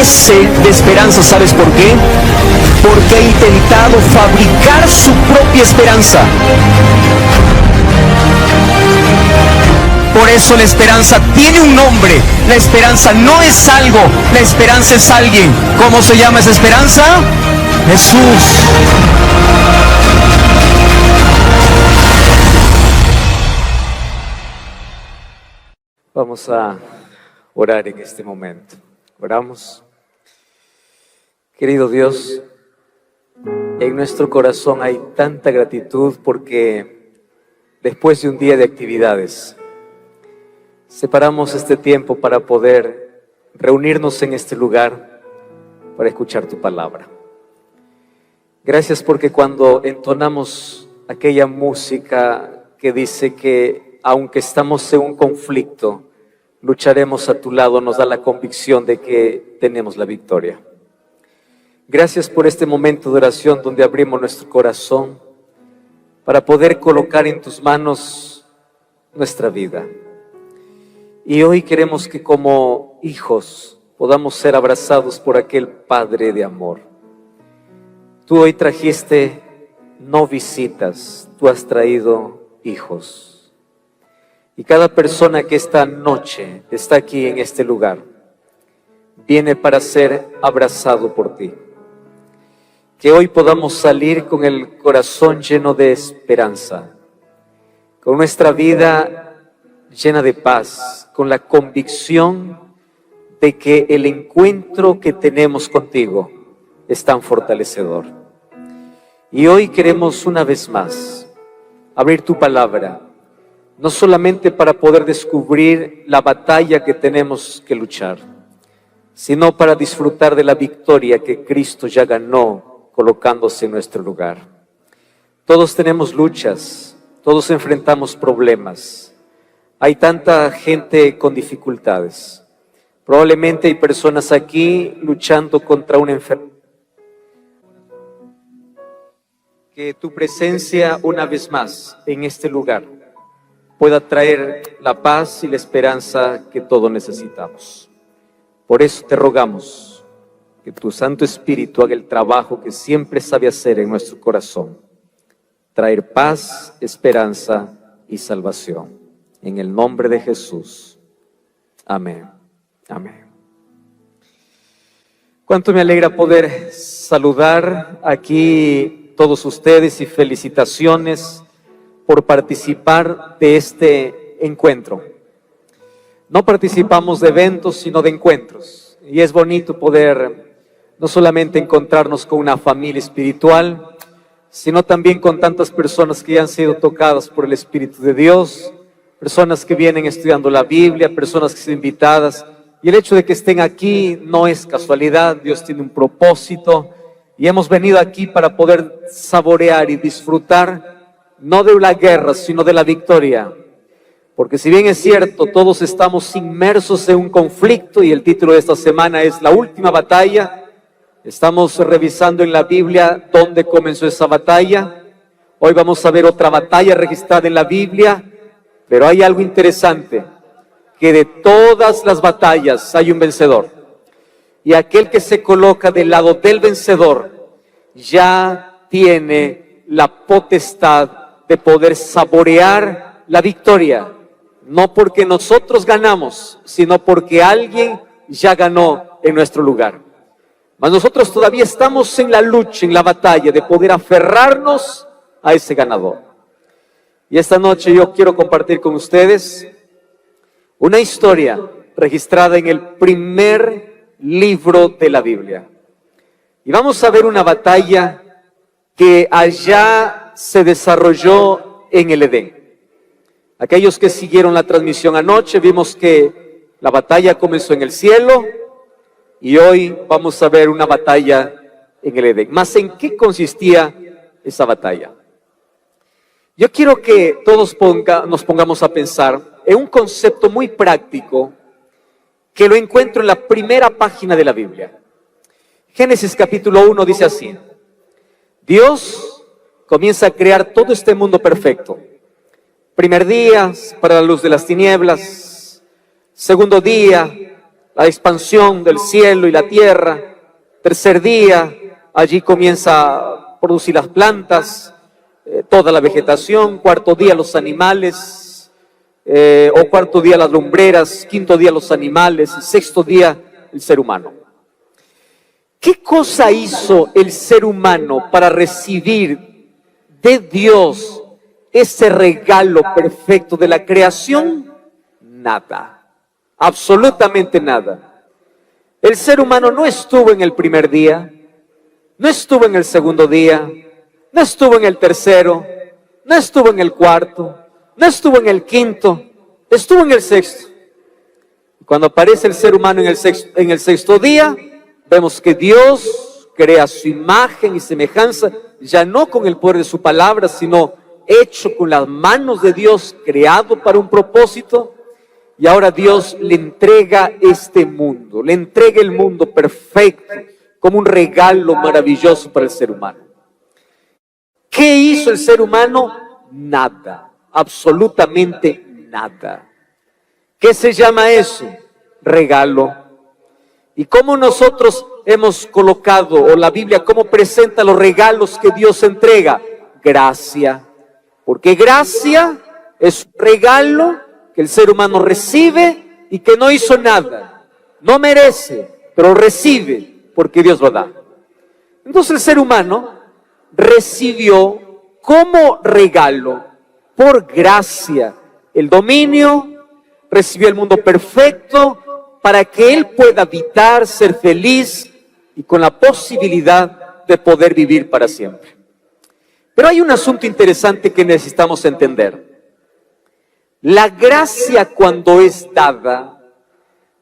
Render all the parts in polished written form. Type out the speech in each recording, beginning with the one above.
carece de esperanza. ¿Sabes por qué? Porque ha intentado fabricar su propia esperanza. Por eso la esperanza tiene un nombre. La esperanza no es algo, la esperanza es alguien. ¿Cómo se llama esa esperanza? Jesús. Vamos a orar en este momento. Oramos. Querido Dios, en nuestro corazón hay tanta gratitud porque después de un día de actividades, separamos este tiempo para poder reunirnos en este lugar para escuchar tu palabra. Gracias porque cuando entonamos aquella música que dice que aunque estamos en un conflicto, lucharemos a tu lado, nos da la convicción de que tenemos la victoria. Gracias por este momento de oración donde abrimos nuestro corazón para poder colocar en tus manos nuestra vida. Y hoy queremos que como hijos podamos ser abrazados por aquel Padre de amor. Tú hoy trajiste no visitas, tú has traído hijos. Y cada persona que esta noche está aquí en este lugar, viene para ser abrazado por ti. Que hoy podamos salir con el corazón lleno de esperanza, con nuestra vida llena de paz, con la convicción de que el encuentro que tenemos contigo es tan fortalecedor. Y hoy queremos una vez más abrir tu palabra, no solamente para poder descubrir la batalla que tenemos que luchar, sino para disfrutar de la victoria que Cristo ya ganó colocándose en nuestro lugar. Todos tenemos luchas, todos enfrentamos problemas. Hay tanta gente con dificultades. Probablemente hay personas aquí luchando contra una enfermedad. Que tu presencia una vez más en este lugar pueda traer la paz y la esperanza que todos necesitamos. Por eso te rogamos que tu Santo Espíritu haga el trabajo que siempre sabe hacer en nuestro corazón, traer paz, esperanza y salvación. En el nombre de Jesús. Amén. Amén. Cuánto me alegra poder saludar aquí todos ustedes y felicitaciones por participar de este encuentro. No participamos de eventos, sino de encuentros. Y es bonito poder no solamente encontrarnos con una familia espiritual, sino también con tantas personas que ya han sido tocadas por el Espíritu de Dios, personas que vienen estudiando la Biblia, personas que son invitadas. Y el hecho de que estén aquí no es casualidad, Dios tiene un propósito. Y hemos venido aquí para poder saborear y disfrutar, no de la guerra, sino de la victoria. Porque si bien es cierto, todos estamos inmersos en un conflicto, y el título de esta semana es La Última Batalla. Estamos revisando en la Biblia dónde comenzó esa batalla. Hoy vamos a ver otra batalla registrada en la Biblia, pero hay algo interesante, que de todas las batallas hay un vencedor. Y aquel que se coloca del lado del vencedor ya tiene la potestad de poder saborear la victoria. No porque nosotros ganamos, sino porque alguien ya ganó en nuestro lugar. Mas nosotros todavía estamos en la lucha, en la batalla de poder aferrarnos a ese ganador. Y esta noche yo quiero compartir con ustedes una historia registrada en el primer libro de la Biblia. Y vamos a ver una batalla que allá se desarrolló en el Edén. Aquellos que siguieron la transmisión anoche, vimos que la batalla comenzó en el cielo y hoy vamos a ver una batalla en el Edén. ¿Mas en qué consistía esa batalla? Yo quiero que todos nos pongamos a pensar en un concepto muy práctico que lo encuentro en la primera página de la Biblia. Génesis capítulo 1 dice así: Dios comienza a crear todo este mundo perfecto. Primer día para la luz de las tinieblas, segundo día la expansión del cielo y la tierra. Tercer día, allí comienza a producir las plantas, toda la vegetación. Cuarto día, los animales, o cuarto día, las lumbreras. Quinto día, los animales. Y sexto día, el ser humano. ¿Qué cosa hizo el ser humano para recibir de Dios ese regalo perfecto de la creación? Nada, absolutamente nada. El ser humano no estuvo en el primer día, no estuvo en el segundo día, no estuvo en el tercero, no estuvo en el cuarto, no estuvo en el quinto, estuvo en el sexto. Cuando aparece el ser humano en el sexto día, vemos que Dios crea su imagen y semejanza, ya no con el poder de su palabra, sino hecho con las manos de Dios, creado para un propósito. Y ahora Dios le entrega este mundo, le entrega el mundo perfecto, como un regalo maravilloso para el ser humano. ¿Qué hizo el ser humano? Nada, absolutamente nada. ¿Qué se llama eso? Regalo. ¿Y cómo nosotros hemos colocado, o la Biblia cómo presenta los regalos que Dios entrega? Gracia. Porque gracia es un regalo que el ser humano recibe y que no hizo nada. No merece, pero recibe porque Dios lo da. Entonces el ser humano recibió como regalo, por gracia, el dominio, recibió el mundo perfecto, para que él pueda habitar, ser feliz y con la posibilidad de poder vivir para siempre. Pero hay un asunto interesante que necesitamos entender. La gracia, cuando es dada,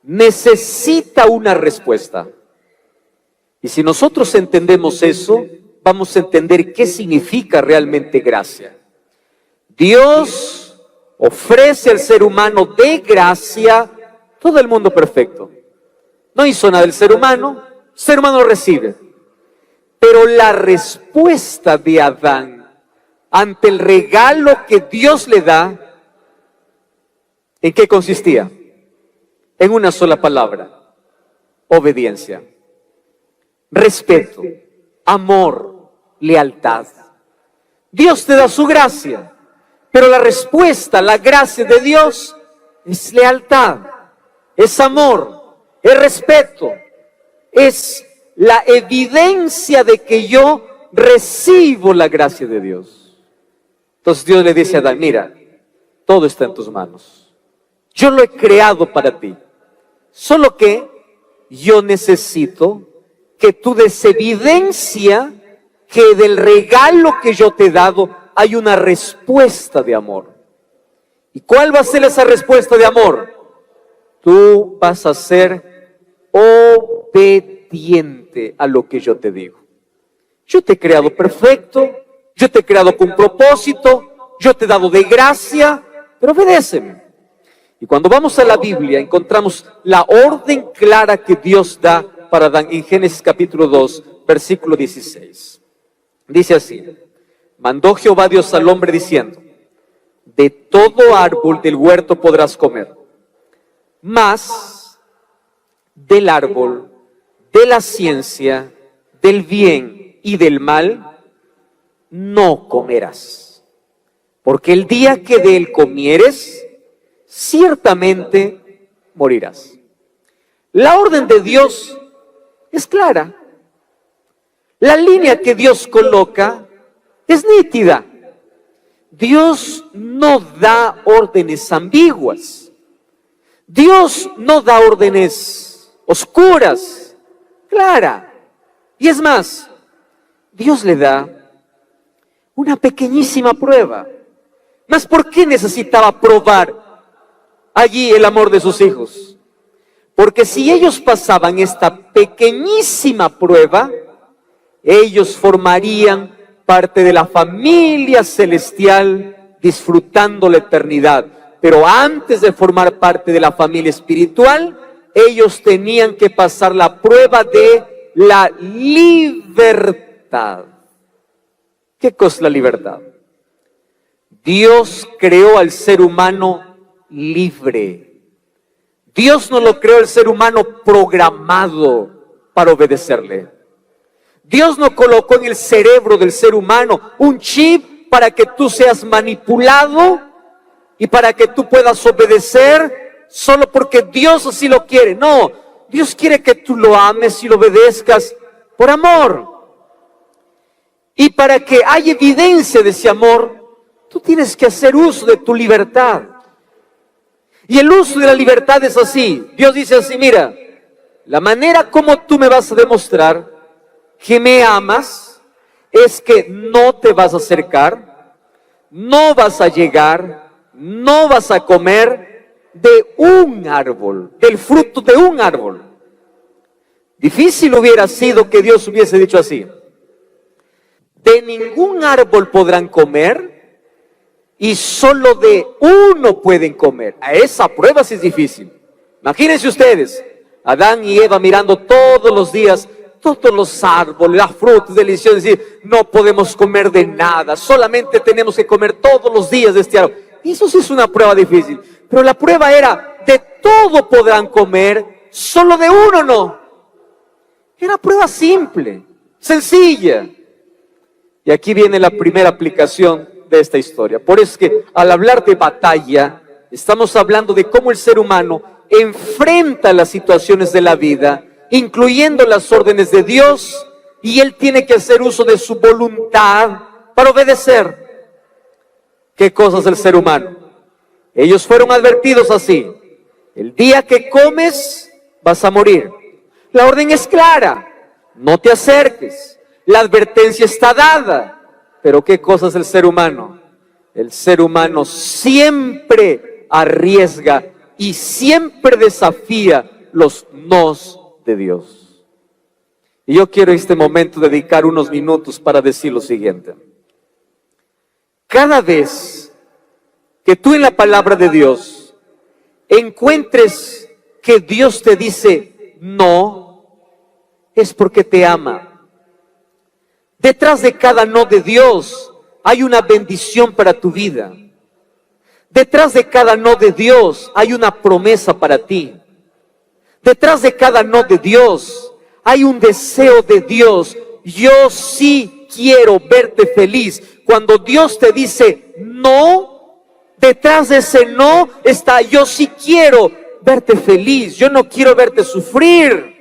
necesita una respuesta. Y si nosotros entendemos eso, vamos a entender qué significa realmente gracia. Dios ofrece al ser humano de gracia todo el mundo perfecto. No hizo nada el ser humano lo recibe. Pero la respuesta de Adán ante el regalo que Dios le da, ¿en qué consistía? En una sola palabra: obediencia, respeto, amor, lealtad. Dios te da su gracia, pero la respuesta, la gracia de Dios es lealtad. Es amor, es respeto, es la evidencia de que yo recibo la gracia de Dios. Entonces Dios le dice a Adán: mira, todo está en tus manos. Yo lo he creado para ti. Solo que yo necesito que tú des evidencia que del regalo que yo te he dado hay una respuesta de amor. ¿Y cuál va a ser esa respuesta de amor? Tú vas a ser obediente a lo que yo te digo. Yo te he creado perfecto, yo te he creado con propósito, yo te he dado de gracia, pero obedéceme. Y cuando vamos a la Biblia encontramos la orden clara que Dios da para Adán en Génesis capítulo 2, versículo 16. Dice así: mandó Jehová Dios al hombre diciendo: de todo árbol del huerto podrás comer, mas del árbol de la ciencia, del bien y del mal, no comerás. Porque el día que de él comieres, ciertamente morirás. La orden de Dios es clara. La línea que Dios coloca es nítida. Dios no da órdenes ambiguas. Dios no da órdenes oscuras, clara. Y es más, Dios le da una pequeñísima prueba. ¿Mas por qué necesitaba probar allí el amor de sus hijos? Porque si ellos pasaban esta pequeñísima prueba, ellos formarían parte de la familia celestial, disfrutando la eternidad. Pero antes de formar parte de la familia espiritual, ellos tenían que pasar la prueba de la libertad. ¿Qué cosa es la libertad? Dios creó al ser humano libre. Dios no lo creó el ser humano programado para obedecerle. Dios no colocó en el cerebro del ser humano un chip para que tú seas manipulado y para que tú puedas obedecer solo porque Dios así lo quiere. No, Dios quiere que tú lo ames y lo obedezcas por amor. Y para que haya evidencia de ese amor, tú tienes que hacer uso de tu libertad. Y el uso de la libertad es así. Dios dice así, mira, la manera como tú me vas a demostrar que me amas es que no te vas a acercar, no vas a llegar, no vas a comer de un árbol, del fruto de un árbol. Difícil hubiera sido que Dios hubiese dicho así: de ningún árbol podrán comer y solo de uno pueden comer. A esa prueba sí es difícil. Imagínense ustedes, Adán y Eva mirando todos los días todos los árboles, las frutas deliciosas, decir, no podemos comer de nada, solamente tenemos que comer todos los días de este árbol. Y eso sí es una prueba difícil. Pero la prueba era, de todo podrán comer, solo de uno no. Era prueba simple, sencilla. Y aquí viene la primera aplicación de esta historia. Por eso es que al hablar de batalla, estamos hablando de cómo el ser humano enfrenta las situaciones de la vida, incluyendo las órdenes de Dios, y él tiene que hacer uso de su voluntad para obedecer. ¿Qué cosas del ser humano? Ellos fueron advertidos así: el día que comes vas a morir. La orden es clara: no te acerques. La advertencia está dada. Pero ¿qué cosas del ser humano? El ser humano siempre arriesga y siempre desafía los nos de Dios. Y yo quiero en este momento dedicar unos minutos para decir lo siguiente. Cada vez que tú en la palabra de Dios encuentres que Dios te dice no, es porque te ama. Detrás de cada no de Dios hay una bendición para tu vida. Detrás de cada no de Dios hay una promesa para ti. Detrás de cada no de Dios hay un deseo de Dios. Yo sí quiero verte feliz. Cuando Dios te dice no, detrás de ese no está: yo sí quiero verte feliz. Yo no quiero verte sufrir.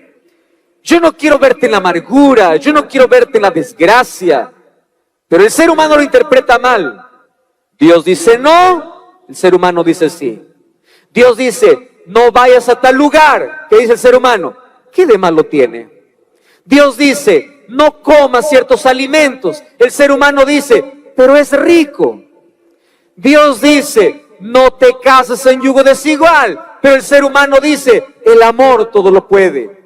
Yo no quiero verte en la amargura. Yo no quiero verte en la desgracia. Pero el ser humano lo interpreta mal. Dios dice no, el ser humano dice sí. Dios dice: no vayas a tal lugar. ¿Qué dice el ser humano? ¿Qué de malo tiene? Dios dice: no comas ciertos alimentos. El ser humano dice: pero es rico. Dios dice: no te cases en yugo desigual. Pero el ser humano dice: el amor todo lo puede.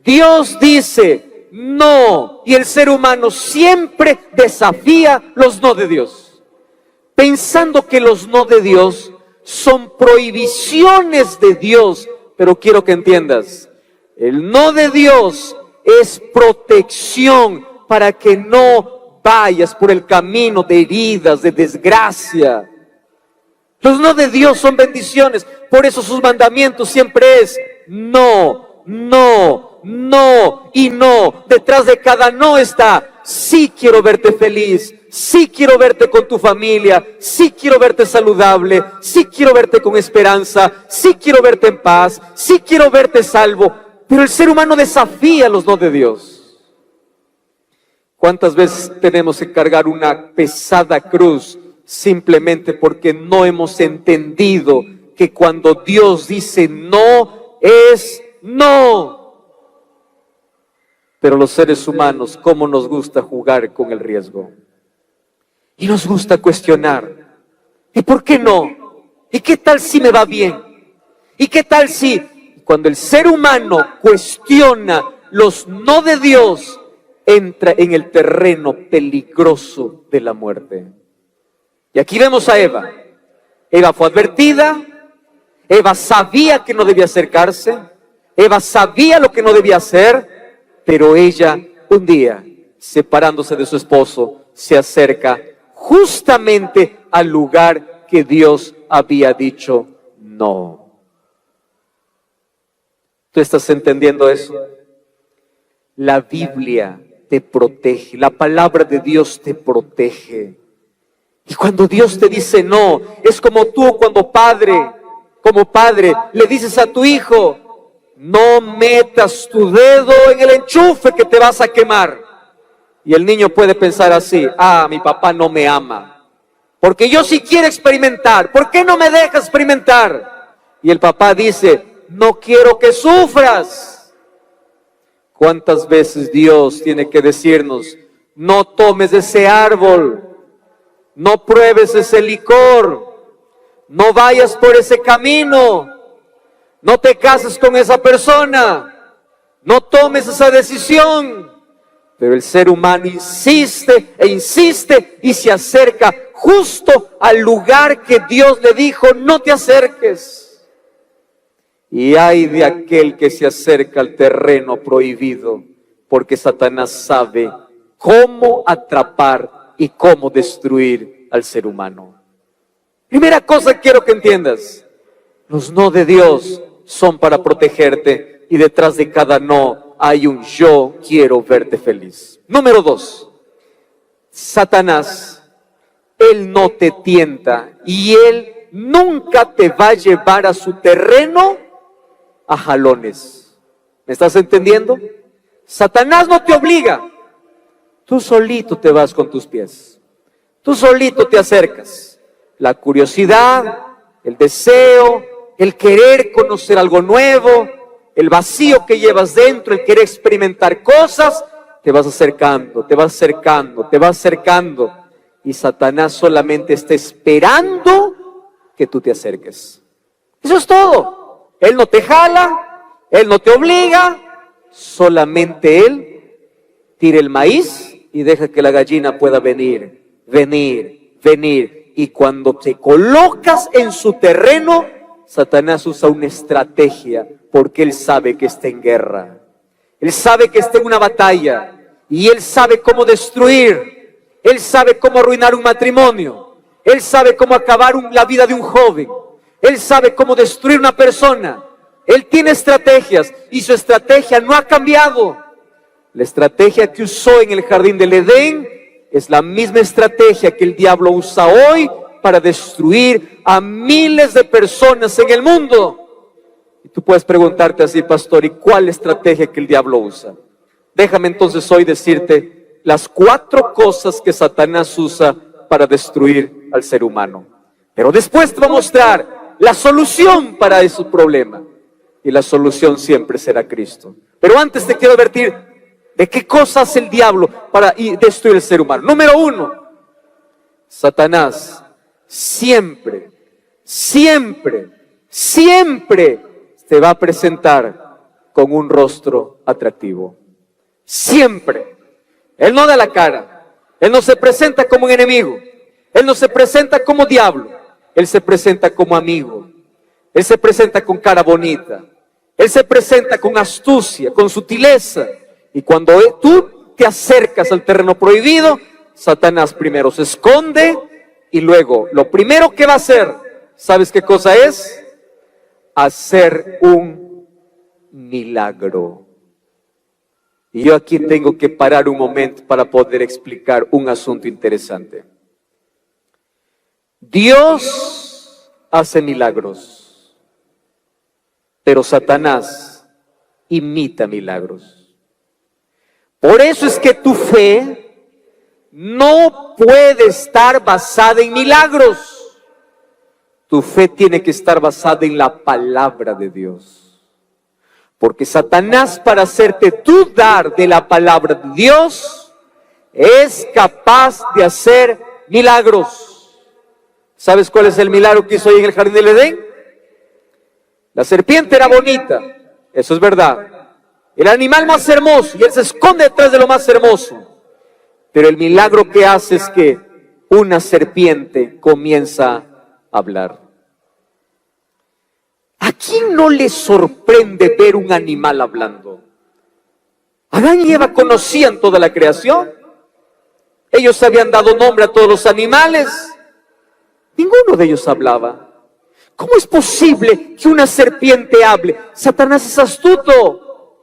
Dios dice no, y el ser humano siempre desafía los no de Dios, pensando que los no de Dios son prohibiciones de Dios. Pero quiero que entiendas, el no de Dios es protección para que no vayas por el camino de heridas, de desgracia. Los no de Dios son bendiciones. Por eso sus mandamientos siempre es no, no, no y no. Detrás de cada no está: sí quiero verte feliz, sí quiero verte con tu familia, sí quiero verte saludable, sí quiero verte con esperanza, sí quiero verte en paz, sí quiero verte salvo. Pero el ser humano desafía los no de Dios. ¿Cuántas veces tenemos que cargar una pesada cruz simplemente porque no hemos entendido que cuando Dios dice no, es no? Pero los seres humanos, ¿cómo nos gusta jugar con el riesgo? Y nos gusta cuestionar. ¿Y por qué no? ¿Y qué tal si me va bien? ¿Y qué tal si? Cuando el ser humano cuestiona los no de Dios, entra en el terreno peligroso de la muerte. Y aquí vemos a Eva. Eva fue advertida. Eva sabía que no debía acercarse. Eva sabía lo que no debía hacer. Pero ella, un día, separándose de su esposo, se acerca justamente al lugar que Dios había dicho no. ¿Tú estás entendiendo eso? La Biblia te protege, la palabra de Dios te protege. Y cuando Dios te dice no, es como tú como padre, le dices a tu hijo, no metas tu dedo en el enchufe que te vas a quemar. Y el niño puede pensar así, mi papá no me ama, porque yo sí quiero experimentar, ¿por qué no me deja experimentar? Y el papá dice, no quiero que sufras. ¿Cuántas veces Dios tiene que decirnos, no tomes ese árbol, no pruebes ese licor, no vayas por ese camino, no te cases con esa persona, no tomes esa decisión? Pero el ser humano insiste e insiste y se acerca justo al lugar que Dios le dijo, no te acerques. Y ay de aquel que se acerca al terreno prohibido, porque Satanás sabe cómo atrapar y cómo destruir al ser humano. Primera cosa que quiero que entiendas, los no de Dios son para protegerte y detrás de cada no hay un yo quiero verte feliz. Número 2, Satanás, él no te tienta y él nunca te va a llevar a su terreno a jalones. ¿Me estás entendiendo? Satanás no te obliga. Tú solito te vas con tus pies. Tú solito te acercas. La curiosidad, el deseo, el querer conocer algo nuevo, el vacío que llevas dentro, el querer experimentar cosas, te vas acercando, te vas acercando, te vas acercando. Y Satanás solamente está esperando que tú te acerques. Eso es todo. Él no te jala, Él no te obliga, solamente Él tira el maíz y deja que la gallina pueda venir. Y cuando te colocas en su terreno, Satanás usa una estrategia porque Él sabe que está en guerra. Él sabe que está en una batalla y Él sabe cómo destruir. Él sabe cómo arruinar un matrimonio. Él sabe cómo acabar la vida de un joven. Él sabe cómo destruir una persona. Él tiene estrategias y su estrategia no ha cambiado. La estrategia que usó en el jardín del Edén es la misma estrategia que el diablo usa hoy para destruir a miles de personas en el mundo. Y tú puedes preguntarte así, pastor, ¿y cuál estrategia que el diablo usa? Déjame entonces hoy decirte las 4 cosas que Satanás usa para destruir al ser humano. Pero después te voy a mostrar la solución para ese problema. Y la solución siempre será Cristo. Pero antes te quiero advertir de qué cosa hace el diablo para destruir al ser humano. Número 1, Satanás siempre te va a presentar con un rostro atractivo. Siempre. Él no da la cara. Él no se presenta como un enemigo. Él no se presenta como diablo. Él se presenta como amigo. Él se presenta con cara bonita. Él se presenta con astucia, con sutileza. Y cuando tú te acercas al terreno prohibido, Satanás primero se esconde y luego lo primero que va a hacer, ¿sabes qué cosa es? Hacer un milagro. Y yo aquí tengo que parar un momento para poder explicar un asunto interesante. Dios hace milagros, pero Satanás imita milagros. Por eso es que tu fe no puede estar basada en milagros. Tu fe tiene que estar basada en la palabra de Dios. Porque Satanás, para hacerte dudar de la palabra de Dios, es capaz de hacer milagros. ¿Sabes cuál es el milagro que hizo ahí en el jardín del Edén? La serpiente era bonita, eso es verdad. El animal más hermoso, y él se esconde detrás de lo más hermoso. Pero el milagro que hace es que una serpiente comienza a hablar. ¿A quién no le sorprende ver un animal hablando? Adán y Eva conocían toda la creación. Ellos habían dado nombre a todos los animales. Ninguno de ellos hablaba. ¿Cómo es posible que una serpiente hable? Satanás es astuto.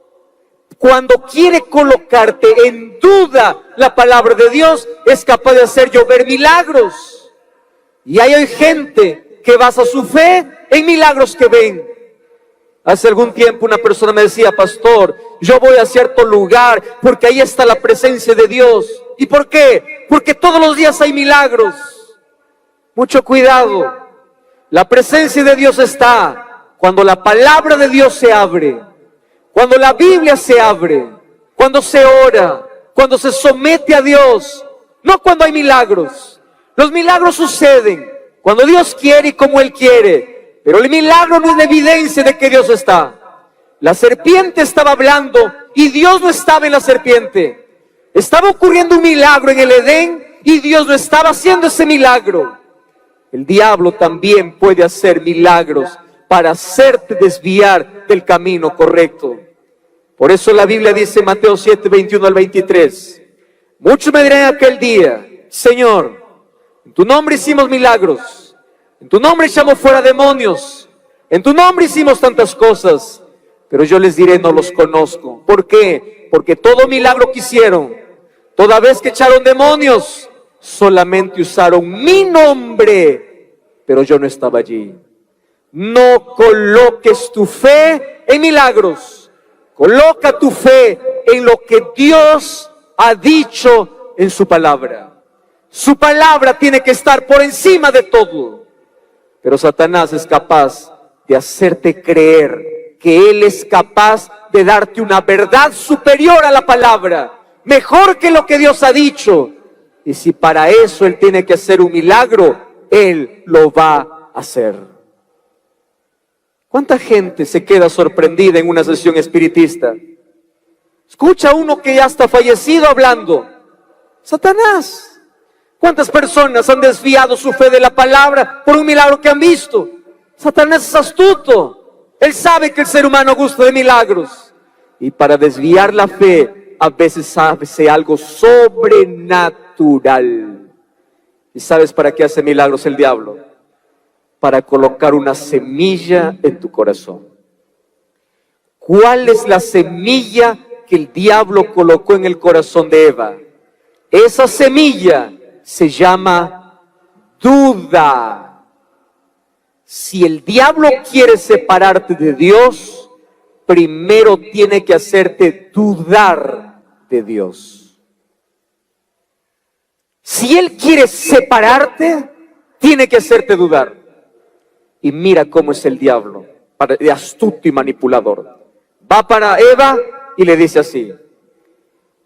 Cuando quiere colocarte en duda la palabra de Dios, es capaz de hacer llover milagros. Y hay gente que basa su fe en milagros que ven. Hace algún tiempo una persona me decía: pastor, yo voy a cierto lugar porque ahí está la presencia de Dios. ¿Y por qué? Porque todos los días hay milagros. Mucho cuidado. La presencia de Dios está cuando la palabra de Dios se abre, cuando la Biblia se abre, cuando se ora, cuando se somete a Dios, no cuando hay milagros. Los milagros suceden cuando Dios quiere y como Él quiere, pero el milagro no es la evidencia de que Dios está. La serpiente estaba hablando y Dios no estaba en la serpiente. Estaba ocurriendo un milagro en el Edén y Dios no estaba haciendo ese milagro. El diablo también puede hacer milagros para hacerte desviar del camino correcto. Por eso la Biblia dice en Mateo 7, 21 al 23, muchos me dirán aquel día: Señor, en tu nombre hicimos milagros, en tu nombre echamos fuera demonios, en tu nombre hicimos tantas cosas. Pero yo les diré: no los conozco. ¿Por qué? Porque todo milagro que hicieron, toda vez que echaron demonios, solamente usaron mi nombre, pero yo no estaba allí. No coloques tu fe en milagros. Coloca tu fe en lo que Dios ha dicho en su palabra. Su palabra tiene que estar por encima de todo. Pero Satanás es capaz de hacerte creer que Él es capaz de darte una verdad superior a la palabra, mejor que lo que Dios ha dicho. Y si para eso Él tiene que hacer un milagro, Él lo va a hacer. ¿Cuánta gente se queda sorprendida en una sesión espiritista? Escucha a uno que ya está fallecido hablando. Satanás. ¿Cuántas personas han desviado su fe de la palabra por un milagro que han visto? Satanás es astuto. Él sabe que el ser humano gusta de milagros. Y para desviar la fe, a veces hace algo sobrenatural. ¿Y sabes para qué hace milagros el diablo? Para colocar una semilla en tu corazón. ¿Cuál es la semilla que el diablo colocó en el corazón de Eva? Esa semilla se llama duda. Si el diablo quiere separarte de Dios, primero tiene que hacerte dudar de Dios. Si él quiere separarte, tiene que hacerte dudar. Y mira cómo es el diablo, de astuto y manipulador. Va para Eva y le dice así: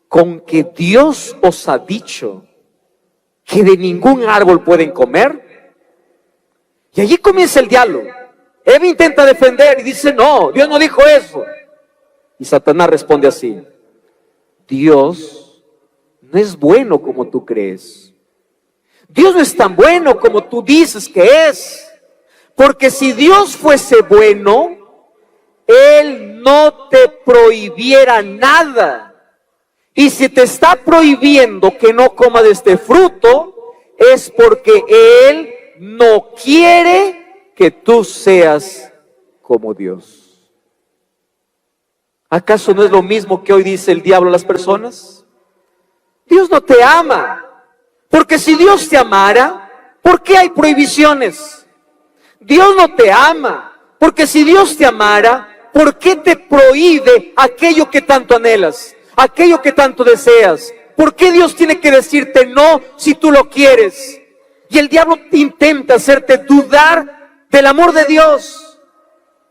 con que Dios os ha dicho que de ningún árbol pueden comer. Y allí comienza el diálogo. Eva intenta defender y dice: no, Dios no dijo eso. Y Satanás responde así: Dios no es bueno como tú crees. Dios no es tan bueno como tú dices que es. Porque si Dios fuese bueno, Él no te prohibiera nada. Y si te está prohibiendo que no comas de este fruto, es porque Él no quiere que tú seas como Dios. ¿Acaso no es lo mismo que hoy dice el diablo a las personas? Dios no te ama. Porque si Dios te amara, ¿por qué hay prohibiciones? Dios no te ama. Porque si Dios te amara, ¿por qué te prohíbe aquello que tanto anhelas? Aquello que tanto deseas. ¿Por qué Dios tiene que decirte no si tú lo quieres? Y el diablo intenta hacerte dudar del amor de Dios.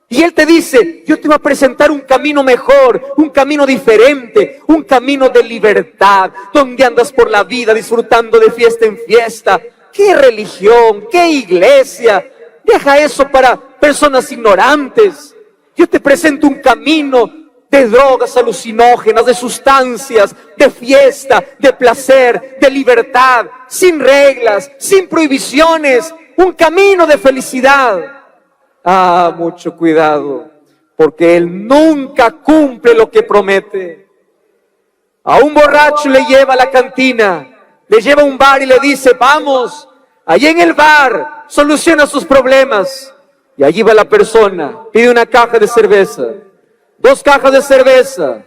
Y Él te dice: yo te voy a presentar un camino mejor, un camino diferente, un camino de libertad, donde andas por la vida disfrutando de fiesta en fiesta. ¿Qué religión? ¿Qué iglesia? Deja eso para personas ignorantes. Yo te presento un camino de drogas alucinógenas, de sustancias, de fiesta, de placer, de libertad, sin reglas, sin prohibiciones, un camino de felicidad. Ah, mucho cuidado, porque Él nunca cumple lo que promete. A un borracho le lleva a la cantina, le lleva a un bar y le dice: vamos, allí en el bar soluciona sus problemas. Y allí va la persona, pide una caja de cerveza, 2 cajas de cerveza,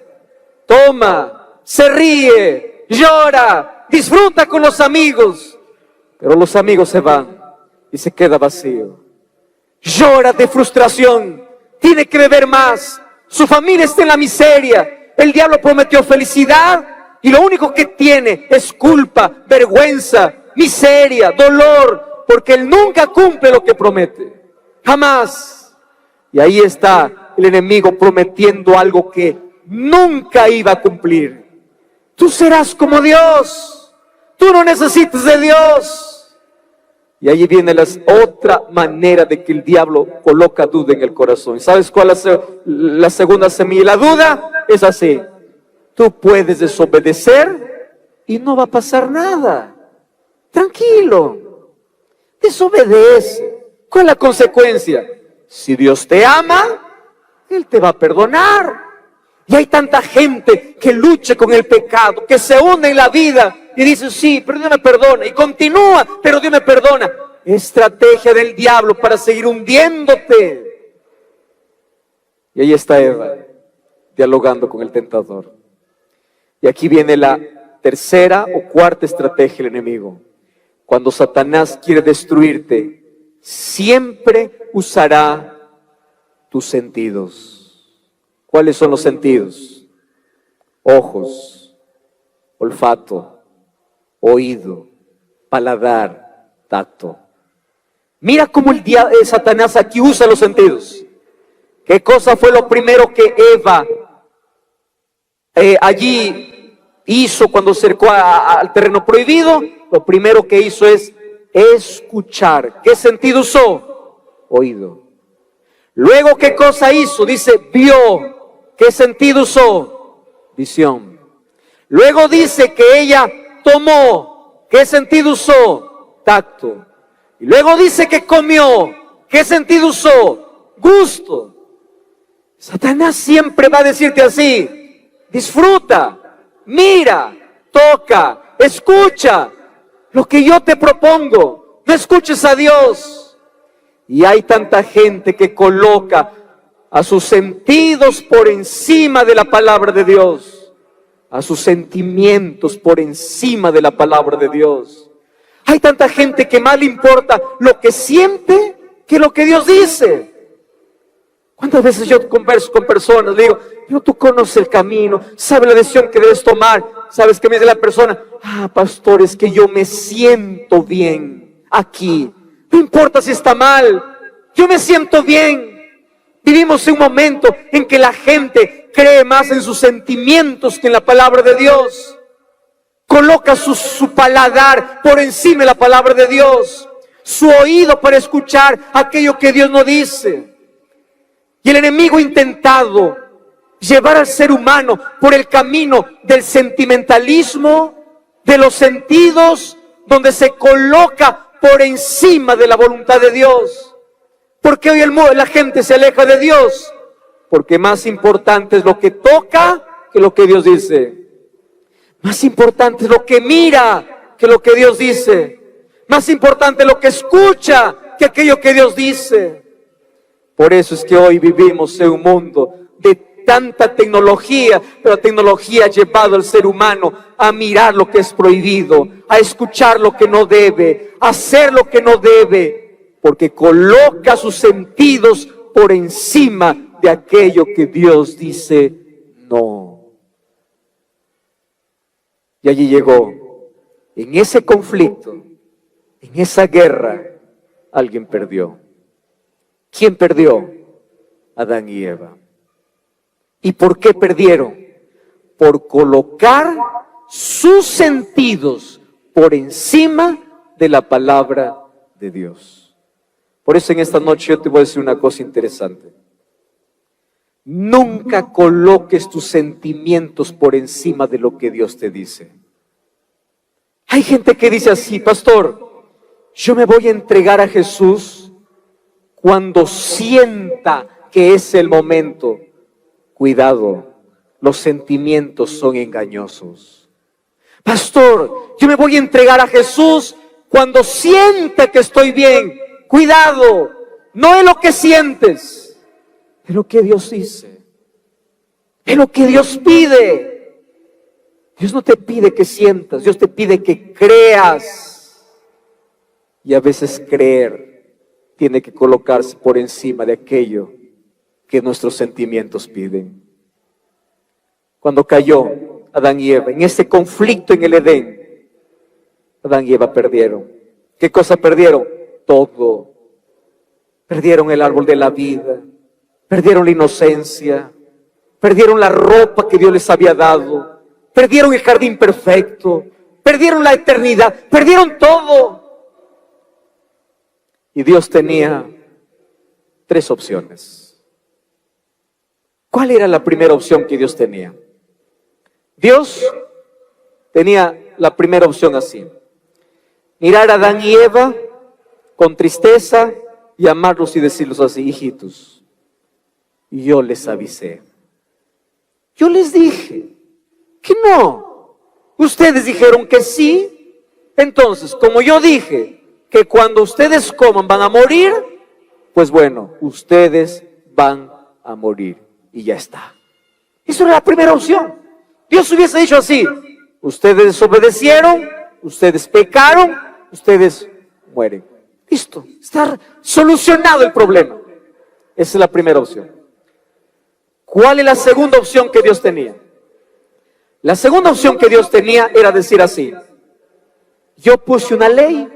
toma, se ríe, llora, disfruta con los amigos, pero los amigos se van y se queda vacío. Llora de frustración, tiene que beber más, su familia está en la miseria, el diablo prometió felicidad y lo único que tiene es culpa, vergüenza, miseria, dolor, porque él nunca cumple lo que promete. Jamás. Y ahí está el enemigo prometiendo algo que nunca iba a cumplir. Tú serás como Dios. Tú no necesitas de Dios. Y ahí viene la otra manera de que el diablo coloca duda en el corazón. ¿Sabes cuál es la segunda semilla? La duda es así. Tú puedes desobedecer y no va a pasar nada. Tranquilo. Desobedece. ¿Cuál es la consecuencia? Si Dios te ama, Él te va a perdonar. Y hay tanta gente que lucha con el pecado, que se hunde en la vida y dice, sí, pero Dios me perdona. Y continúa, pero Dios me perdona. Estrategia del diablo para seguir hundiéndote. Y ahí está Eva, dialogando con el tentador. Y aquí viene la tercera o cuarta estrategia del enemigo. Cuando Satanás quiere destruirte, siempre usará tus sentidos. ¿Cuáles son los sentidos? Ojos, olfato, oído, paladar, tacto. Mira cómo Satanás aquí usa los sentidos. ¿Qué cosa fue lo primero que Eva allí hizo cuando se acercó al terreno prohibido? Lo primero que hizo es escuchar. ¿Qué sentido usó? Oído. Luego, ¿qué cosa hizo? Dice, vio. ¿Qué sentido usó? Visión. Luego dice que ella tomó. ¿Qué sentido usó? Tacto. Y luego dice que comió. ¿Qué sentido usó? Gusto. Satanás siempre va a decirte así. Disfruta, mira, toca, escucha lo que yo te propongo. No escuches a Dios. Y hay tanta gente que coloca a sus sentidos por encima de la palabra de Dios, a sus sentimientos por encima de la palabra de Dios. Hay tanta gente que más le importa lo que siente que lo que Dios dice. ¿Cuántas veces yo converso con personas? Le digo, tú conoces el camino, sabes la decisión que debes tomar. ¿Sabes qué me dice la persona? Pastor, es que yo me siento bien aquí. No importa si está mal, yo me siento bien. Vivimos en un momento en que la gente cree más en sus sentimientos que en la palabra de Dios. Coloca su paladar por encima de la palabra de Dios, su oído para escuchar aquello que Dios no dice. Y el enemigo ha intentado llevar al ser humano por el camino del sentimentalismo, de los sentidos, donde se coloca por encima de la voluntad de Dios. ¿Por qué hoy la gente se aleja de Dios? Porque más importante es lo que toca que lo que Dios dice. Más importante es lo que mira que lo que Dios dice. Más importante es lo que escucha que aquello que Dios dice. Por eso es que hoy vivimos en un mundo de tanta tecnología, pero la tecnología ha llevado al ser humano a mirar lo que es prohibido, a escuchar lo que no debe, a hacer lo que no debe, porque coloca sus sentidos por encima de aquello que Dios dice no. Y allí llegó, en ese conflicto, en esa guerra, alguien perdió. ¿Quién perdió? Adán y Eva. ¿Y por qué perdieron? Por colocar sus sentidos por encima de la palabra de Dios. Por eso en esta noche yo te voy a decir una cosa interesante. Nunca coloques tus sentimientos por encima de lo que Dios te dice. Hay gente que dice así, pastor, yo me voy a entregar a Jesús cuando sienta que es el momento. Cuidado, los sentimientos son engañosos. Pastor, yo me voy a entregar a Jesús cuando sienta que estoy bien. Cuidado, no es lo que sientes, es lo que Dios dice, es lo que Dios pide. Dios no te pide que sientas, Dios te pide que creas. Y a veces creer tiene que colocarse por encima de aquello que nuestros sentimientos piden. Cuando cayó Adán y Eva en este conflicto en el Edén, Adán y Eva perdieron. ¿Qué cosa perdieron? Todo. Perdieron el árbol de la vida, perdieron la inocencia, perdieron la ropa que Dios les había dado, perdieron el jardín perfecto, perdieron la eternidad, perdieron todo. Y Dios tenía tres opciones. ¿Cuál era la primera opción que Dios tenía? Dios tenía la primera opción así: mirar a Adán y Eva con tristeza y amarlos y decirles así: hijitos, yo les avisé, yo les dije que no, ustedes dijeron que sí. Entonces, como yo dije que cuando ustedes coman van a morir, pues bueno, ustedes van a morir y ya está. Eso era la primera opción. Dios hubiese dicho así: ustedes desobedecieron, ustedes pecaron, ustedes mueren. Listo, está solucionado el problema. Esa es la primera opción. ¿Cuál es la segunda opción que Dios tenía? La segunda opción que Dios tenía era decir así: yo puse una ley,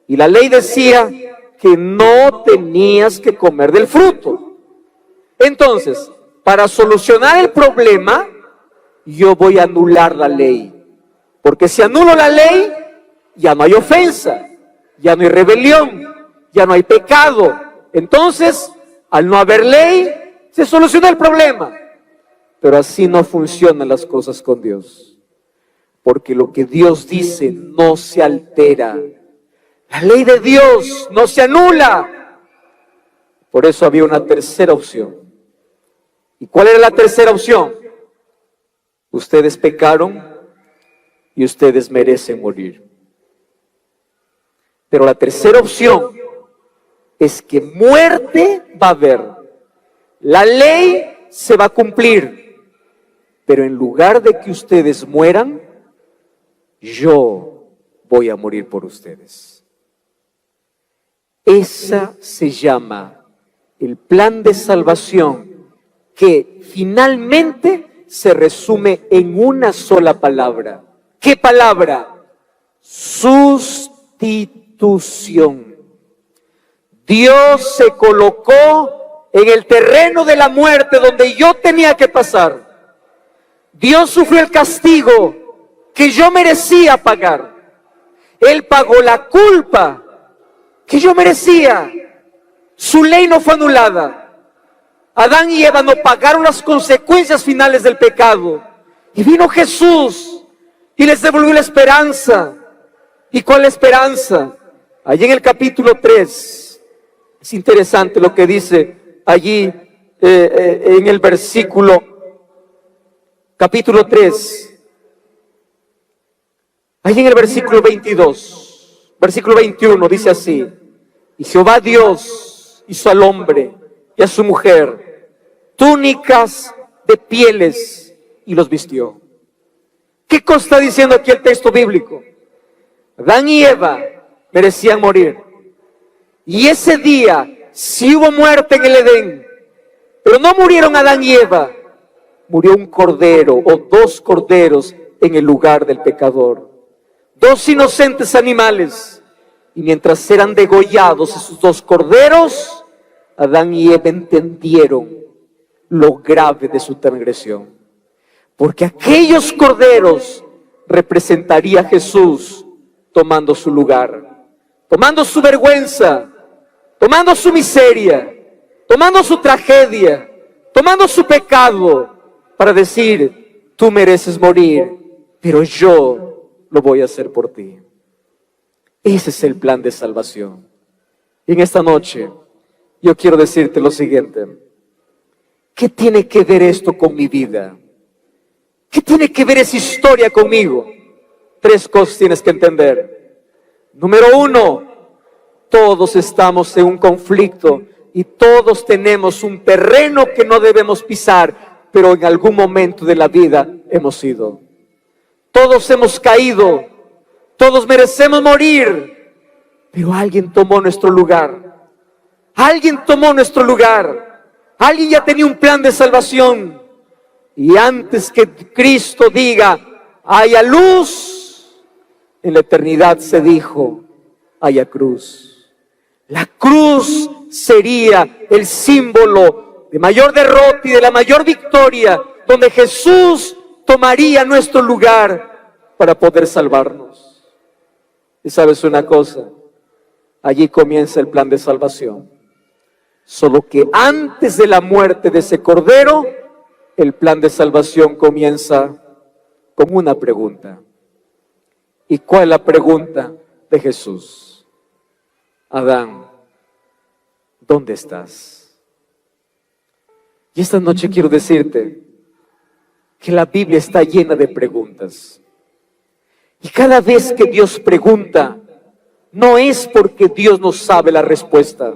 y la ley decía que no tenías que comer del fruto. Entonces, para solucionar el problema, yo voy a anular la ley. Porque si anulo la ley, ya no hay ofensa, ya no hay rebelión, ya no hay pecado. Entonces, al no haber ley, se soluciona el problema. Pero así no funcionan las cosas con Dios. Porque lo que Dios dice no se altera. La ley de Dios no se anula. Por eso había una tercera opción. ¿Y cuál era la tercera opción? Ustedes pecaron y ustedes merecen morir. Pero la tercera opción es que muerte va a haber. La ley se va a cumplir. Pero en lugar de que ustedes mueran, yo voy a morir por ustedes. Esa se llama el plan de salvación, que finalmente se resume en una sola palabra. ¿Qué palabra? Sustitución. Dios se colocó en el terreno de la muerte donde yo tenía que pasar. Dios sufrió el castigo que yo merecía pagar. Él pagó la culpa que yo merecía. Su ley no fue anulada. Adán y Eva no pagaron las consecuencias finales del pecado. Y vino Jesús y les devolvió la esperanza. ¿Y cuál es la esperanza? Allí en el capítulo 3, es interesante lo que dice allí en el capítulo 3. Allí en el versículo 22, versículo 21 dice así: y Jehová Dios hizo al hombre y a su mujer túnicas de pieles y los vistió. ¿Qué cosa está diciendo aquí el texto bíblico? Adán y Eva merecían morir. Y ese día sí hubo muerte en el Edén, pero no murieron Adán y Eva. Murió un cordero o dos corderos en el lugar del pecador. Dos inocentes animales. Y mientras eran degollados esos dos corderos, Adán y Eva entendieron lo grave de su transgresión. Porque aquellos corderos representaría a Jesús tomando su lugar, tomando su vergüenza, tomando su miseria, tomando su tragedia, tomando su pecado, para decir: tú mereces morir, pero yo lo voy a hacer por ti. Ese es el plan de salvación. Y en esta noche yo quiero decirte lo siguiente: ¿qué tiene que ver esto con mi vida? ¿Qué tiene que ver esa historia conmigo? Tres cosas tienes que entender. Número uno, Todos estamos en un conflicto y todos tenemos un terreno que no debemos pisar, pero en algún momento de la vida hemos ido. Todos hemos caído, todos merecemos morir, pero alguien tomó nuestro lugar. Alguien tomó nuestro lugar. Alguien ya tenía un plan de salvación. Y antes que Cristo diga, haya luz, en la eternidad se dijo, haya cruz. La cruz sería el símbolo de mayor derrota y de la mayor victoria, donde Jesús tomaría nuestro lugar para poder salvarnos. Y sabes una cosa, allí comienza el plan de salvación. Solo que antes de la muerte de ese cordero, el plan de salvación comienza con una pregunta. ¿Y cuál es la pregunta de Jesús? Adán, ¿dónde estás? Y esta noche quiero decirte que la Biblia está llena de preguntas. Y cada vez que Dios pregunta, no es porque Dios no sabe la respuesta.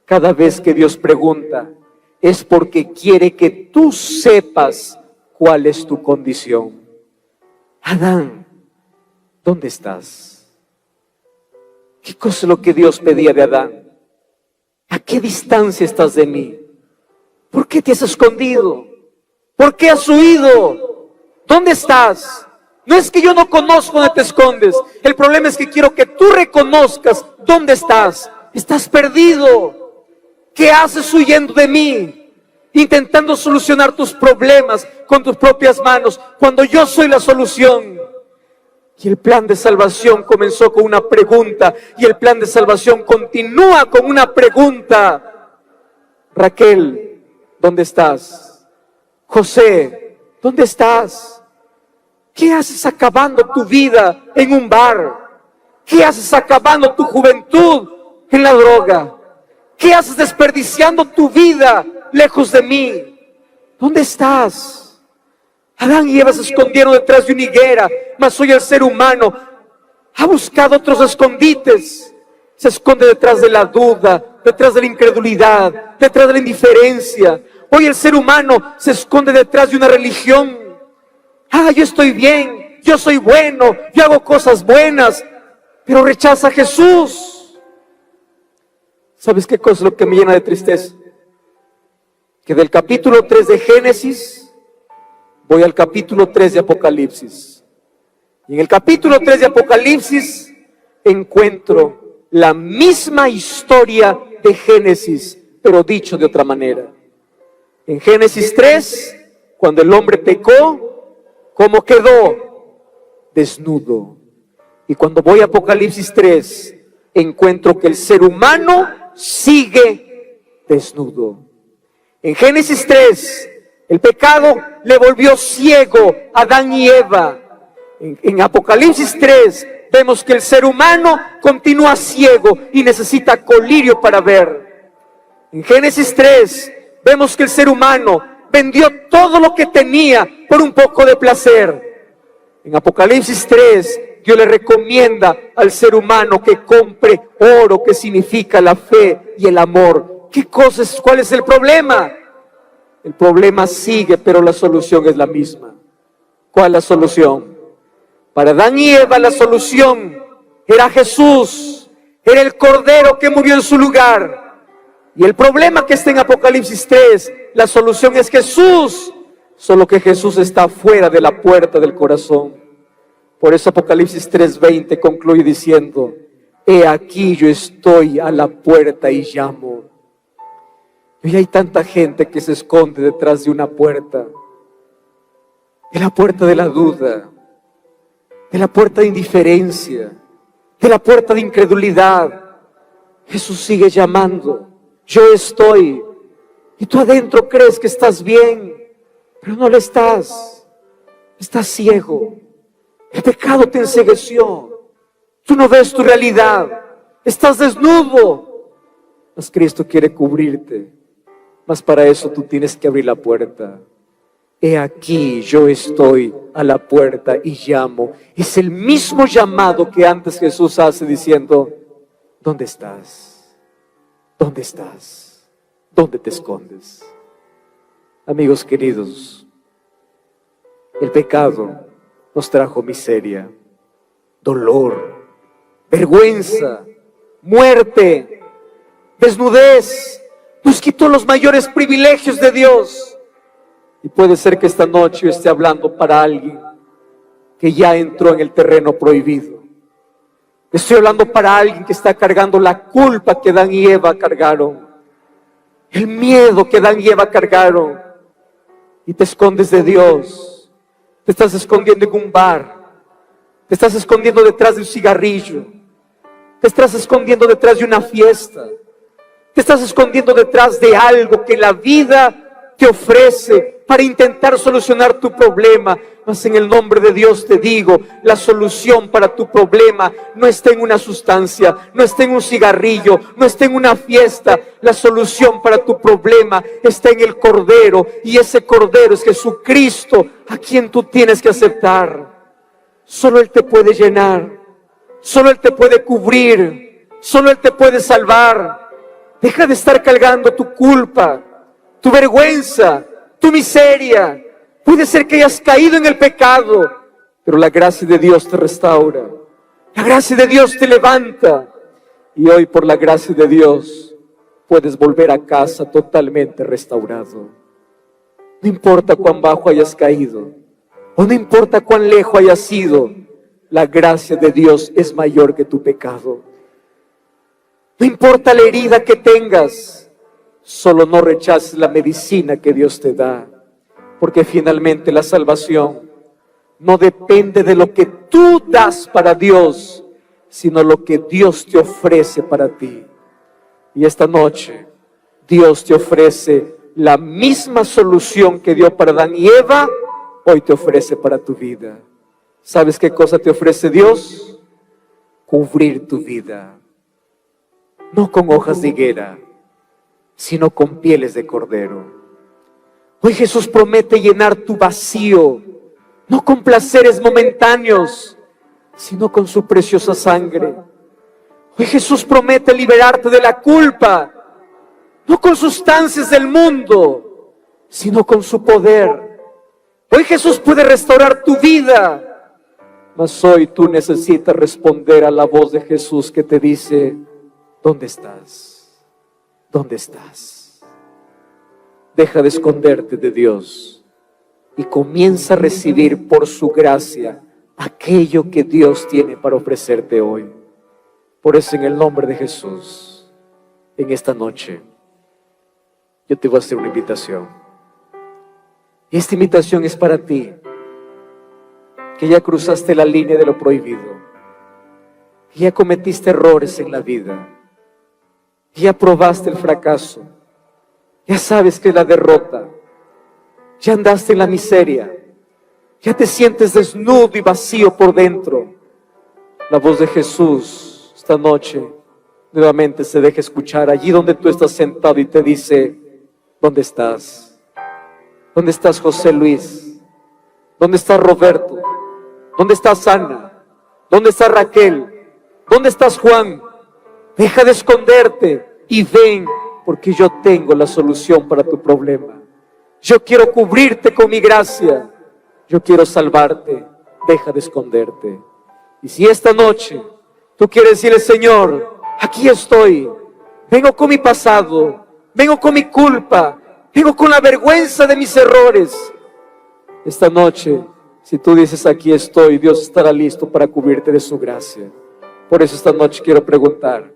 Cada vez que Dios pregunta, es porque quiere que tú sepas cuál es tu condición. Adán, ¿dónde estás? ¿Qué cosa es lo que Dios pedía de Adán? ¿A qué distancia estás de mí? ¿Por qué te has escondido? ¿Por qué has huido? ¿Dónde estás? No es que yo no conozco dónde te escondes. El problema es que quiero que tú reconozcas dónde estás. Estás perdido. ¿Qué haces huyendo de mí? Intentando solucionar tus problemas con tus propias manos, cuando yo soy la solución. Y el plan de salvación comenzó con una pregunta, y el plan de salvación continúa con una pregunta. Raquel, ¿dónde estás? José, ¿dónde estás? ¿Qué haces acabando tu vida en un bar? ¿Qué haces acabando tu juventud en la droga? ¿Qué haces desperdiciando tu vida lejos de mí? ¿Dónde estás? Adán y Eva se escondieron detrás de una higuera, mas hoy el ser humano ha buscado otros escondites. Se esconde detrás de la duda, detrás de la incredulidad, detrás de la indiferencia. Hoy el ser humano se esconde detrás de una religión. Yo estoy bien, yo soy bueno, yo hago cosas buenas, pero rechaza a Jesús. ¿Sabes qué cosa es lo que me llena de tristeza? Que del capítulo 3 de Génesis voy al capítulo 3 de Apocalipsis. Y en el capítulo 3 de Apocalipsis encuentro la misma historia de Génesis, pero dicho de otra manera. En Génesis 3, cuando el hombre pecó, ¿cómo quedó? Desnudo. Y cuando voy a Apocalipsis 3, encuentro que el ser humano sigue desnudo. En Génesis 3, el pecado le volvió ciego a Adán y Eva. En Apocalipsis 3 vemos que el ser humano continúa ciego y necesita colirio para ver. En Génesis 3 vemos que el ser humano vendió todo lo que tenía por un poco de placer. En Apocalipsis 3 Dios le recomienda al ser humano que compre oro, que significa la fe y el amor. ¿Qué cosas? ¿Cuál es el problema? El problema sigue, pero la solución es la misma. ¿Cuál es la solución? Para Adán y Eva la solución era Jesús, era el Cordero que murió en su lugar. Y el problema que está en Apocalipsis 3, la solución es Jesús, solo que Jesús está fuera de la puerta del corazón. Por eso Apocalipsis 3:20 concluye diciendo, he aquí yo estoy a la puerta y llamo. Y hay tanta gente que se esconde detrás de una puerta, de la puerta de la duda, de la puerta de indiferencia, de la puerta de incredulidad. Jesús sigue llamando, yo estoy. Y tú adentro crees que estás bien, pero no lo estás. Estás ciego. El pecado te encegueció. Tú no ves tu realidad. Estás desnudo. Mas Cristo quiere cubrirte. Mas para eso tú tienes que abrir la puerta. He aquí, yo estoy a la puerta y llamo. Es el mismo llamado que antes Jesús hace diciendo, ¿Dónde estás? ¿Dónde estás? ¿Dónde te escondes? Amigos queridos, el pecado nos trajo miseria, dolor, vergüenza, muerte, desnudez. Nos quitó los mayores privilegios de Dios. Y puede ser que esta noche yo esté hablando para alguien que ya entró en el terreno prohibido. Estoy hablando para alguien que está cargando la culpa que Adán y Eva cargaron, el miedo que Adán y Eva cargaron, y te escondes de Dios. Te estás escondiendo en un bar, te estás escondiendo detrás de un cigarrillo, te estás escondiendo detrás de una fiesta, te estás escondiendo detrás de algo que la vida te ofrece para intentar solucionar tu problema. Mas en el nombre de Dios te digo, la solución para tu problema no está en una sustancia, no está en un cigarrillo, no está en una fiesta. La solución para tu problema está en el Cordero, y ese Cordero es Jesucristo, a quien tú tienes que aceptar. Solo Él te puede llenar, solo Él te puede cubrir, solo Él te puede salvar. Deja de estar cargando tu culpa, tu vergüenza, tu miseria. Puede ser que hayas caído en el pecado, pero la gracia de Dios te restaura. La gracia de Dios te levanta. Y hoy, por la gracia de Dios, puedes volver a casa totalmente restaurado. No importa cuán bajo hayas caído, o no importa cuán lejos hayas ido, la gracia de Dios es mayor que tu pecado. No importa la herida que tengas, solo no rechaces la medicina que Dios te da. Porque finalmente la salvación no depende de lo que tú das para Dios, sino lo que Dios te ofrece para ti. Y esta noche Dios te ofrece la misma solución que dio para Adán y Eva, hoy te ofrece para tu vida. ¿Sabes qué cosa te ofrece Dios? Cubrir tu vida. No con hojas de higuera, sino con pieles de cordero. Hoy Jesús promete llenar tu vacío, no con placeres momentáneos, sino con su preciosa sangre. Hoy Jesús promete liberarte de la culpa, no con sustancias del mundo, sino con su poder. Hoy Jesús puede restaurar tu vida, mas hoy tú necesitas responder a la voz de Jesús que te dice: ¿dónde estás? ¿Dónde estás? Deja de esconderte de Dios y comienza a recibir por su gracia aquello que Dios tiene para ofrecerte hoy. Por eso, en el nombre de Jesús, en esta noche, yo te voy a hacer una invitación. Y esta invitación es para ti, que ya cruzaste la línea de lo prohibido, que ya cometiste errores en la vida, que ya probaste el fracaso. Ya sabes que es la derrota, ya andaste en la miseria, ya te sientes desnudo y vacío por dentro. La voz de Jesús esta noche nuevamente se deja escuchar allí donde tú estás sentado y te dice: ¿dónde estás? ¿Dónde estás, José Luis? ¿Dónde está Roberto? ¿Dónde estás, Ana? ¿Dónde está Raquel? ¿Dónde estás, Juan? Deja de esconderte y ven, porque yo tengo la solución para tu problema. Yo quiero cubrirte con mi gracia. Yo quiero salvarte. Deja de esconderte. Y si esta noche tú quieres decirle: Señor, aquí estoy. Vengo con mi pasado. Vengo con mi culpa. Vengo con la vergüenza de mis errores. Esta noche, si tú dices: aquí estoy, Dios estará listo para cubrirte de su gracia. Por eso esta noche quiero preguntar: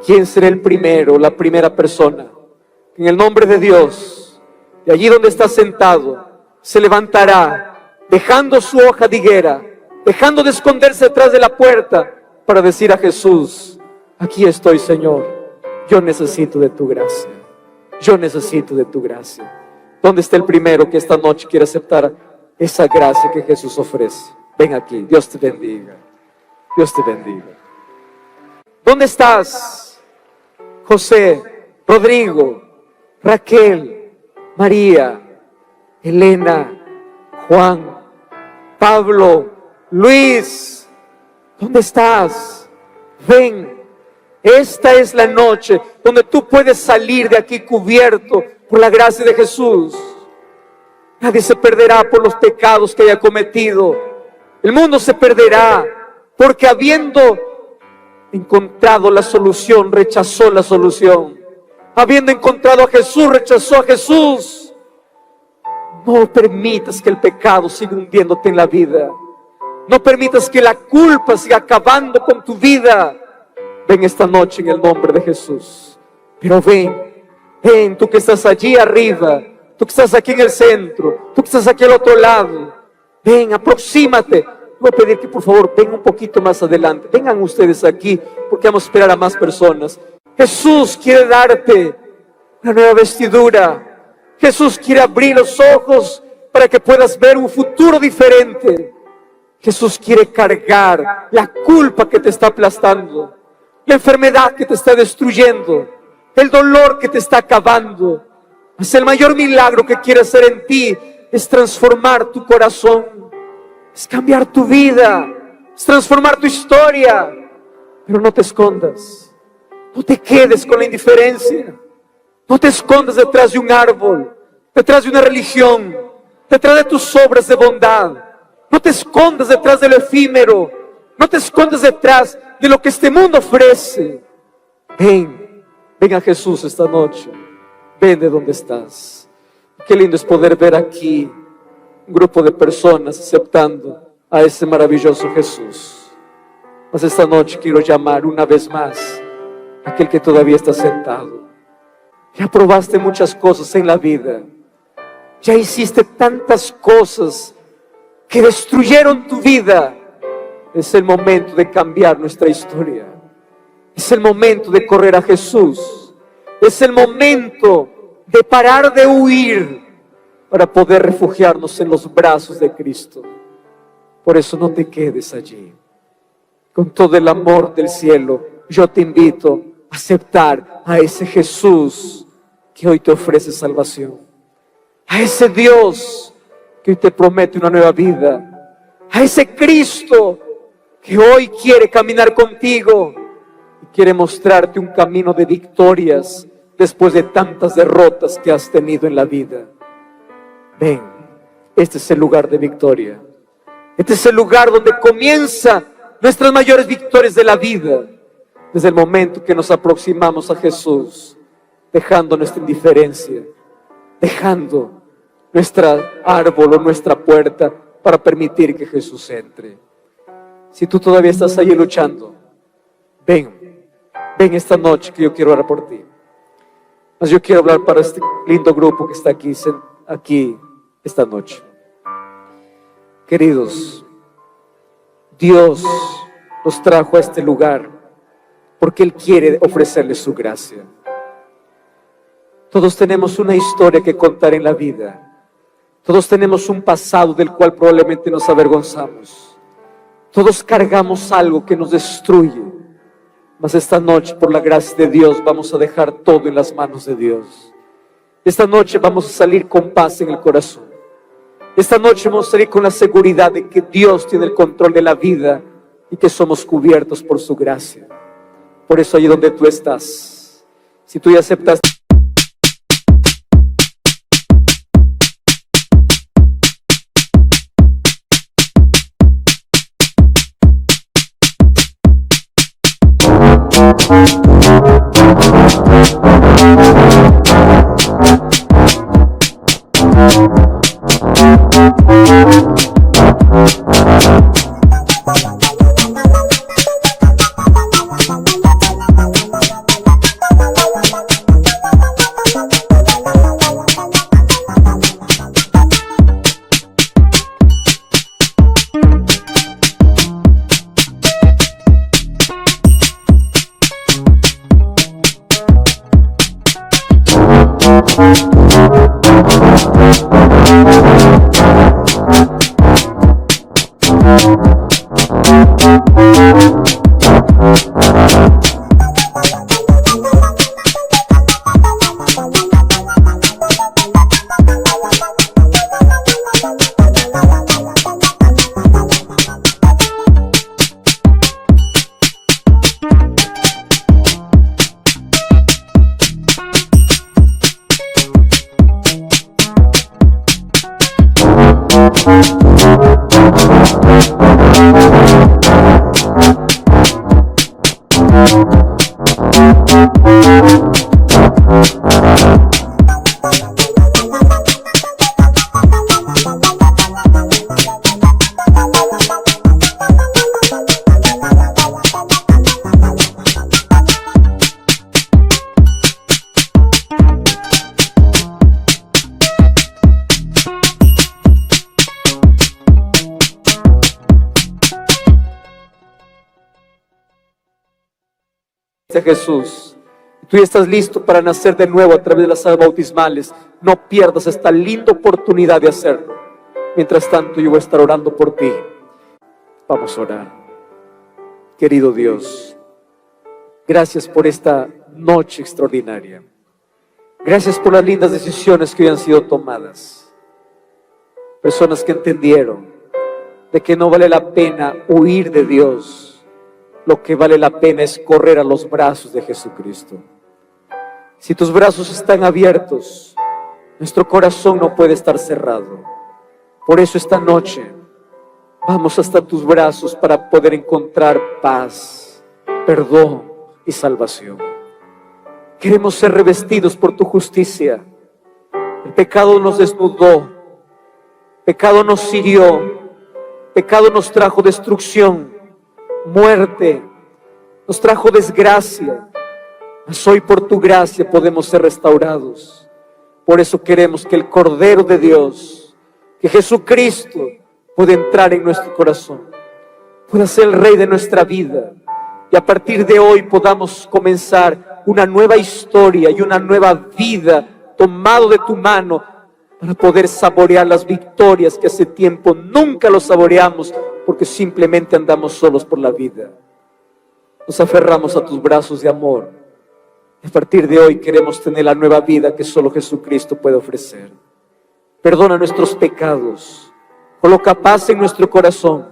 ¿quién será el primero, la primera persona que en el nombre de Dios, de allí donde está sentado, se levantará, dejando su hoja de higuera, dejando de esconderse detrás de la puerta, para decir a Jesús: aquí estoy, Señor, yo necesito de tu gracia, yo necesito de tu gracia? ¿Dónde está el primero que esta noche quiere aceptar esa gracia que Jesús ofrece? Ven aquí, Dios te bendiga, Dios te bendiga. ¿Dónde estás? José, Rodrigo, Raquel, María, Elena, Juan, Pablo, Luis. ¿Dónde estás? Ven, Esta es la noche donde tú puedes salir de aquí cubierto por la gracia de Jesús. Nadie se perderá por los pecados que haya cometido. El mundo se perderá porque habiendo encontrado la solución, rechazó la solución. Habiendo encontrado a Jesús, rechazó a Jesús. No permitas que el pecado siga hundiéndote en la vida. No permitas que la culpa siga acabando con tu vida. Ven esta noche en el nombre de Jesús. Pero ven, tú que estás allí arriba, tú que estás aquí en el centro, tú que estás aquí al otro lado. Ven, aproxímate. Voy a pedir que por favor vengan un poquito más adelante. Vengan ustedes aquí porque vamos a esperar a más personas. Jesús quiere darte una nueva vestidura. Jesús quiere abrir los ojos para que puedas ver un futuro diferente. Jesús quiere cargar la culpa que te está aplastando, la enfermedad que te está destruyendo, el dolor que te está acabando. Es el mayor milagro que quiere hacer en ti, es transformar tu corazón, es cambiar tu vida, es transformar tu historia. Pero no te escondas, no te quedes con la indiferencia, no te escondas detrás de un árbol, detrás de una religión, detrás de tus obras de bondad. No te escondas detrás de lo efímero, no te escondas detrás de lo que este mundo ofrece. Ven a Jesús esta noche. Ven de donde estás. Qué lindo es poder ver aquí un grupo de personas aceptando a ese maravilloso Jesús. Mas esta noche quiero llamar una vez más a aquel que todavía está sentado. Ya probaste muchas cosas en la vida. Ya hiciste tantas cosas que destruyeron tu vida. Es el momento de cambiar nuestra historia. Es el momento de correr a Jesús. Es el momento de parar de huir para poder refugiarnos en los brazos de Cristo. Por eso no te quedes allí. Con todo el amor del cielo, yo te invito a aceptar a ese Jesús que hoy te ofrece salvación. A ese Dios que hoy te promete una nueva vida. A ese Cristo que hoy quiere caminar contigo y quiere mostrarte un camino de victorias después de tantas derrotas que has tenido en la vida. Ven, este es el lugar de victoria. Este es el lugar donde comienzan nuestras mayores victorias de la vida. Desde el momento que nos aproximamos a Jesús, dejando nuestra indiferencia, dejando nuestro árbol o nuestra puerta para permitir que Jesús entre. Si tú todavía estás ahí luchando, ven esta noche que yo quiero orar por ti. Mas yo quiero hablar para este lindo grupo que está aquí esta noche. Queridos, Dios los trajo a este lugar porque Él quiere ofrecerles su gracia. Todos tenemos una historia que contar en la vida. Todos tenemos un pasado del cual probablemente nos avergonzamos. Todos cargamos algo que nos destruye. Mas esta noche, por la gracia de Dios, vamos a dejar todo en las manos de Dios. Esta noche vamos a salir con paz en el corazón. Esta noche vamos a salir con la seguridad de que Dios tiene el control de la vida y que somos cubiertos por su gracia. Por eso allí donde tú estás, si tú ya aceptaste Jesús, tú ya estás listo para nacer de nuevo a través de las aguas bautismales. No pierdas esta linda oportunidad de hacerlo. Mientras tanto, yo voy a estar orando por ti. Vamos a orar. Querido Dios, gracias por esta noche extraordinaria. Gracias por las lindas decisiones que hoy han sido tomadas. Personas que entendieron de que no vale la pena huir de Dios. Lo que vale la pena es correr a los brazos de Jesucristo. Si tus brazos están abiertos, nuestro corazón no puede estar cerrado. Por eso esta noche vamos hasta tus brazos para poder encontrar paz, perdón y salvación. Queremos ser revestidos por tu justicia. El pecado nos desnudó, pecado nos hirió, pecado nos trajo destrucción, muerte, nos trajo desgracia, mas hoy por tu gracia podemos ser restaurados. Por eso queremos que el Cordero de Dios, que Jesucristo pueda entrar en nuestro corazón, pueda ser el Rey de nuestra vida, y a partir de hoy podamos comenzar una nueva historia y una nueva vida tomado de tu mano, para poder saborear las victorias que hace tiempo nunca lo saboreamos, porque simplemente andamos solos por la vida. Nos aferramos a tus brazos de amor. A partir de hoy queremos tener la nueva vida que solo Jesucristo puede ofrecer. Perdona nuestros pecados, coloca paz en nuestro corazón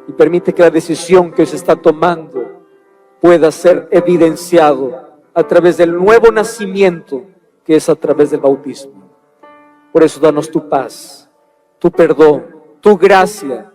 y permite que la decisión que hoy se está tomando pueda ser evidenciado a través del nuevo nacimiento, que es a través del bautismo. Por eso danos tu paz, tu perdón, tu gracia,